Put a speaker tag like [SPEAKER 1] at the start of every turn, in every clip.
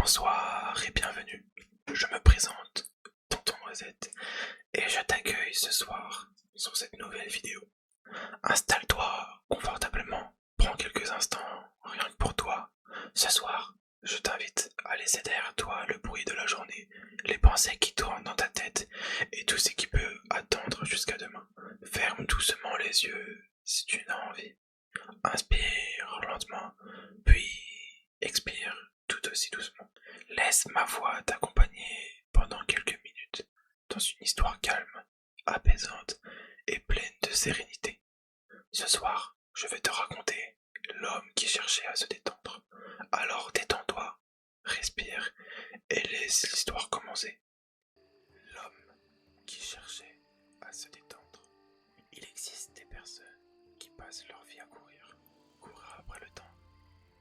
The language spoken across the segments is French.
[SPEAKER 1] Bonsoir et bienvenue. Je me présente, Tonton Noisette, et je t'accueille ce soir sur cette nouvelle vidéo. Installe-toi confortablement, prends quelques instants, rien que pour toi. Ce soir, je t'invite à laisser derrière toi le bruit de la journée, les pensées qui tournent dans ta tête et tout ce qui peut attendre jusqu'à demain. Ferme doucement les yeux si tu en as envie. Inspire lentement, puis expire tout aussi doucement. Laisse ma voix t'accompagner pendant quelques minutes dans une histoire calme, apaisante et pleine de sérénité. Ce soir, je vais te raconter l'homme qui cherchait à se détendre. Alors détends-toi, respire et laisse l'histoire commencer. L'homme qui cherchait à se détendre. Il existe des personnes qui passent leur vie à courir. Courir après le temps,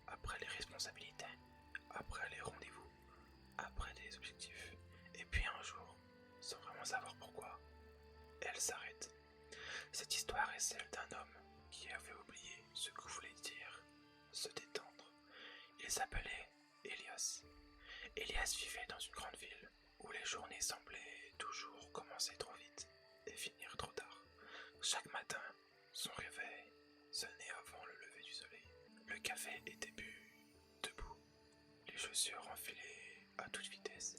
[SPEAKER 1] après les responsabilités, après les rendez-vous, après des objectifs. Et puis un jour, sans vraiment savoir pourquoi, elle s'arrête. Cette histoire est celle d'un homme qui avait oublié ce que voulait dire se détendre. Il s'appelait Elias. Elias vivait dans une grande ville où les journées semblaient toujours commencer trop vite et finir trop tard. Chaque matin, son réveil sonnait avant le lever du soleil. Le café était bu debout, les chaussures enfilées à toute vitesse.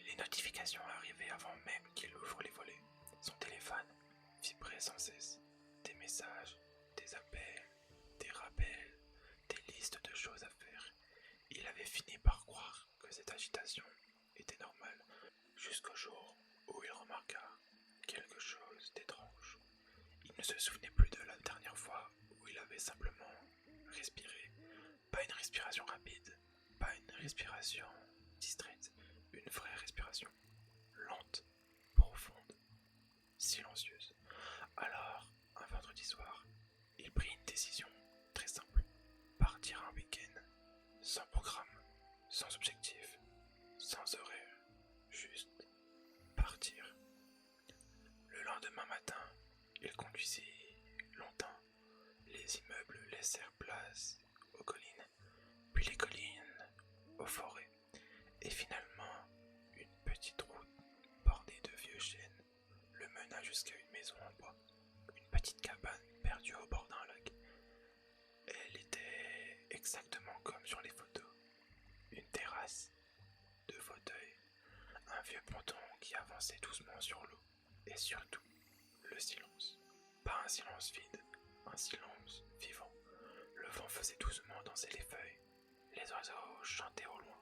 [SPEAKER 1] Les notifications arrivaient avant même qu'il ouvre les volets. Son téléphone vibrait sans cesse. Des messages, des appels, des rappels, des listes de choses à faire. Il avait fini par croire que cette agitation était normale, jusqu'au jour où il remarqua quelque chose d'étrange. Il ne se souvenait plus de la dernière fois où il avait simplement respiré. Pas une respiration rapide, pas une respiration distraite, une vraie respiration, lente, profonde, silencieuse. Alors, un vendredi soir, il prit une décision très simple. Partir un week-end, sans programme, sans objectif, sans horaire, juste partir. Le lendemain matin, il conduisit longtemps. Les immeubles laissèrent place aux collines, puis les collines aux forêts, et finalement, une petite route bordée de vieux chênes le mena jusqu'à une maison en bois, une petite cabane perdue au bord d'un lac. Elle était exactement comme sur les photos, une terrasse, deux fauteuils, un vieux ponton qui avançait doucement sur l'eau, et surtout, le silence. Pas un silence vide, un silence vivant. Le vent faisait doucement danser les feuilles, les oiseaux chantaient au loin,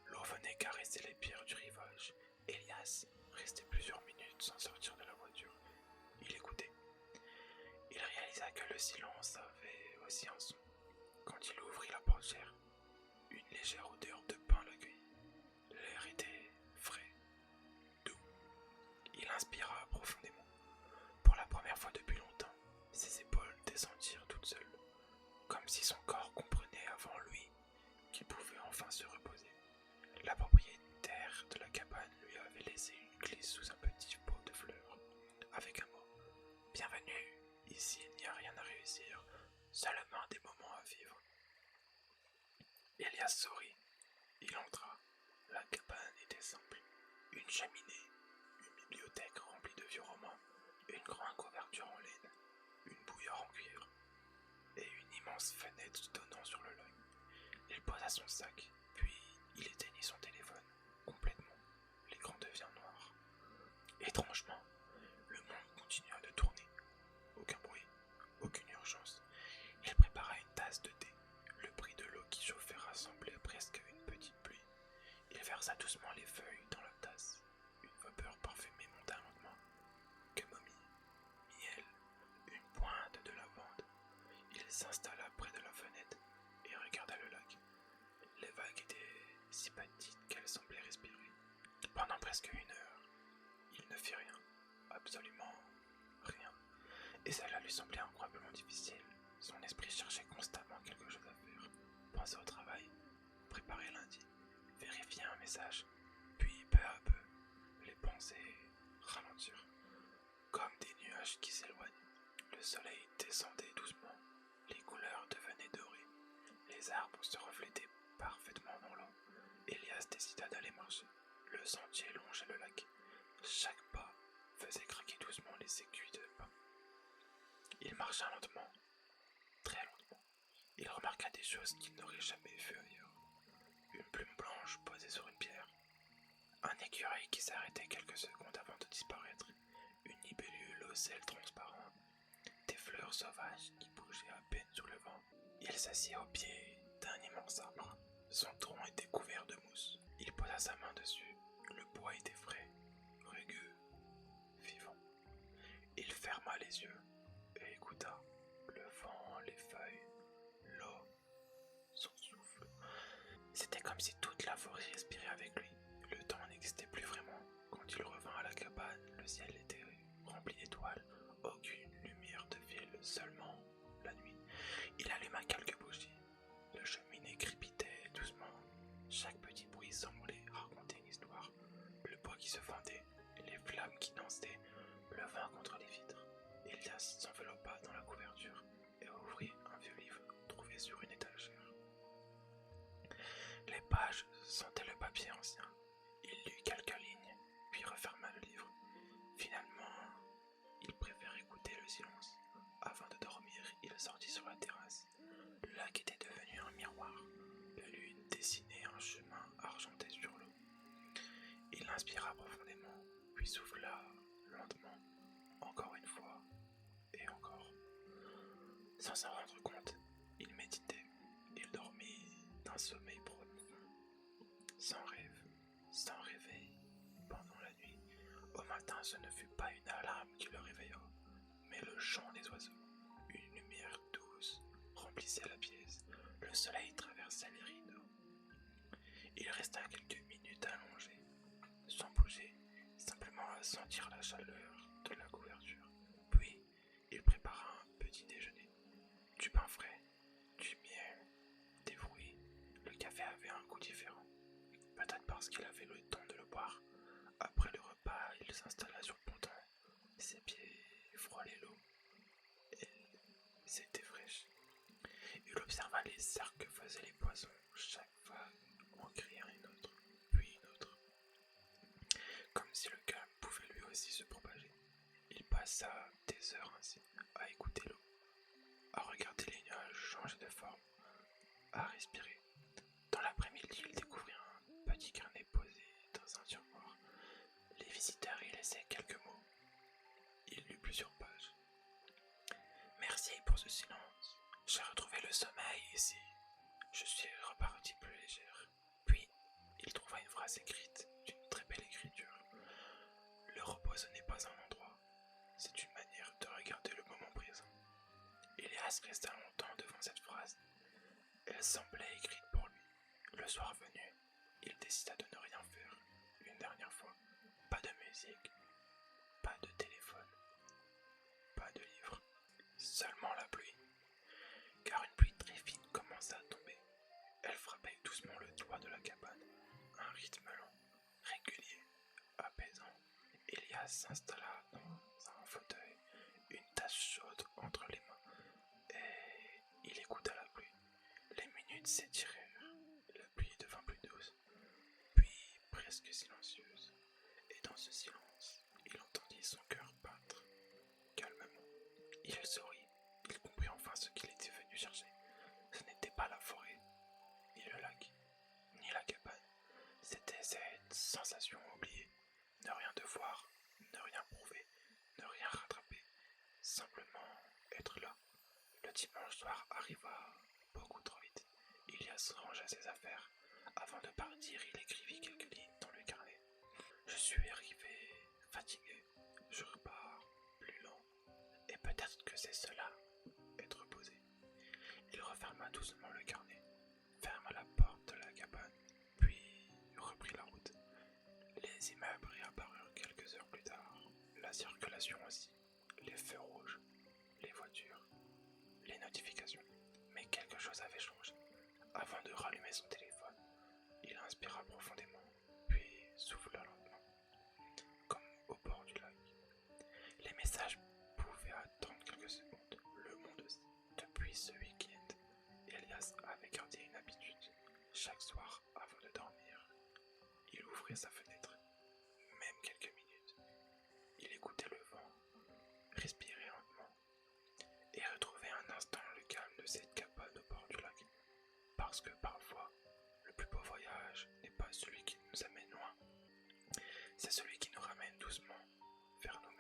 [SPEAKER 1] l'eau venait caresser les pierres du rivage. Elias restait plusieurs minutes sans sortir de la voiture. Il écoutait. Il réalisa que le silence avait aussi un son. Quand il ouvrit la portière, une légère odeur de pain l'accueillit. L'air était frais, doux. Il inspira profondément. Pour la première fois depuis longtemps, ses épaules descendirent toutes seules, comme si son corps comprenait avant lui qu'il pouvait enfin se reposer. La propriétaire de la cabane lui avait laissé une clé sous un petit pot de fleurs, avec un mot. Bienvenue, ici il n'y a rien à réussir, seulement des moments à vivre. Elias sourit. Il entra. La cabane était simple. Une cheminée, une bibliothèque remplie de vieux romans, une grande couverture en laine, une bouilloire en cuivre, et une immense fenêtre donnant sur le lac. Il posa son sac, puis il éteignit son téléphone, complètement. L'écran devient noir. Étrangement, le monde continua de tourner. Aucun bruit, aucune urgence. Il prépara une tasse de thé. Le bruit de l'eau qui chauffait rassemblait presque une petite pluie. Il versa doucement les feuilles dans la tasse. Une vapeur parfumée monta lentement. Camomille, miel, une pointe de lavande. Il s'installa près de la fenêtre et regarda le lac. Les vagues étaient si petites qu'elles semblaient respirer. Pendant presque une heure, il ne fit rien, absolument rien. Et cela lui semblait incroyablement difficile. Son esprit cherchait constamment quelque chose à faire. Penser au travail, préparer lundi, vérifier un message. Puis peu à peu, les pensées ralentirent, comme des nuages qui s'éloignent. Le soleil descendait doucement, les couleurs devenaient dorées, les arbres se reflétaient parfaitement dans l'eau. Elias décida d'aller marcher. Le sentier longeait le lac. Chaque pas faisait craquer doucement les aiguilles de pas. Il marcha lentement, très lentement. Il remarqua des choses qu'il n'aurait jamais vues ailleurs. Une plume blanche posée sur une pierre, un écureuil qui s'arrêtait quelques secondes avant de disparaître, une libellule aux ailes transparentes, des fleurs sauvages qui bougeaient à peine sous le vent. Il s'assit au pied d'un immense arbre. Son tronc était couvert de mousse. Il posa sa main dessus. Le bois était frais, rugueux, vivant. Il ferma les yeux et écouta le vent, les feuilles, l'eau, son souffle. C'était comme si toute la forêt respirait avec lui. Le temps n'existait plus vraiment. Quand il revint à la cabane, le ciel était rempli d'étoiles. Aucune lumière de ville, seulement la nuit. Il alluma quelques bougies. La cheminée crépitait doucement. Chaque petit bruit semblait raconter une histoire. Le bois qui se fendait, les flammes qui dansaient, le vent contre les vitres. Elias s'enveloppa dans la couverture et ouvrit un vieux livre trouvé sur une étagère. Les pages sentaient le papier ancien. Il lut quelques lignes, puis referma le livre. Finalement, il préférait écouter le silence. Avant de dormir, il sortit sur la terrasse. Le lac était devenu un miroir. La lune dessinait un chemin argenté sur l'eau. Il inspira profondément, puis souffla lentement, encore une fois, et encore. Sans s'en rendre compte, il méditait. Il dormit d'un sommeil profond. Sans rêve, sans réveil, pendant la nuit. Au matin, ce ne fut pas une alarme qui le réveilla, mais le chant des oiseaux. Une lumière douce remplissait la pièce. Le soleil traversait les rideaux. Il resta quelques minutes allongé, sans bouger, simplement à sentir la chaleur de la couverture. Puis, il prépara un petit déjeuner. Du pain frais, du miel, des fruits. Le café avait un goût différent. Peut-être parce qu'il avait le temps de le boire. Après le repas, il s'installa sur le ponton. Ses pieds frôlaient l'eau. C'était fraîche. Il observa les cercles que faisaient les poissons. Chaque vague en créant une autre, puis une autre. Comme si le calme pouvait lui aussi se propager. Il passa des heures ainsi, à écouter l'eau, à regarder les nuages changer de forme, à respirer. Dans l'après-midi, il découvrit un petit carnet posé dans un tiroir. Les visiteurs y laissaient quelques mots. Il lut plusieurs pages. Merci pour ce silence. J'ai retrouvé le sommeil ici. Je suis reparti plus légère. Puis, il trouva une phrase écrite d'une très belle écriture. Le repos, ce n'est pas un endroit. C'est une manière de regarder le moment présent. Elias resta longtemps devant cette phrase. Elle semblait écrite pour lui. Le soir venu, il décida de ne rien faire. Une dernière fois. Pas de musique, pas de téléphone, pas de livre. Seulement la pluie. Car une pluie très fine commença à tomber. Elle frappait doucement le toit de la cabane. Un rythme lent, régulier, apaisant. Elias s'installa dans un fauteuil, une tasse chaude entre les mains, et il écouta la pluie. Les minutes s'étirèrent, la pluie devint plus douce, puis presque silencieuse. Et dans ce silence, il entendit son cœur battre calmement. Il sourit, il comprit enfin ce qu'il était venu chercher. Ce n'était pas la forêt, ni le lac, ni la cabane. C'était cette sensation oubliée. Ne rien devoir, ne rien prouver, ne rien rattraper. Simplement être là. Le dimanche soir arriva beaucoup trop vite. Elias rangea ses affaires. Avant de partir, il écrivit quelques lignes dans le carnet. Je suis arrivé fatigué. Je repars plus lent. Et peut-être que c'est cela, être posé. Il referma doucement le carnet, ferma la porte de la cabane, puis reprit la route. Les immeubles réapparurent quelques heures plus tard. La circulation aussi. Les feux rouges, les voitures, les notifications. Mais quelque chose avait changé. Avant de rallumer son téléphone, il inspira profondément, puis souffla lentement, comme au bord du lac. Les messages pouvaient attendre quelques secondes, le monde aussi. Depuis ce week-end, Elias avait gardé une habitude. Chaque soir, avant de dormir, ouvrir sa fenêtre, même quelques minutes. Il écoutait le vent, respirait lentement et retrouvait un instant le calme de cette cabane au bord du lac. Parce que parfois, le plus beau voyage n'est pas celui qui nous amène loin, c'est celui qui nous ramène doucement vers nous-mêmes.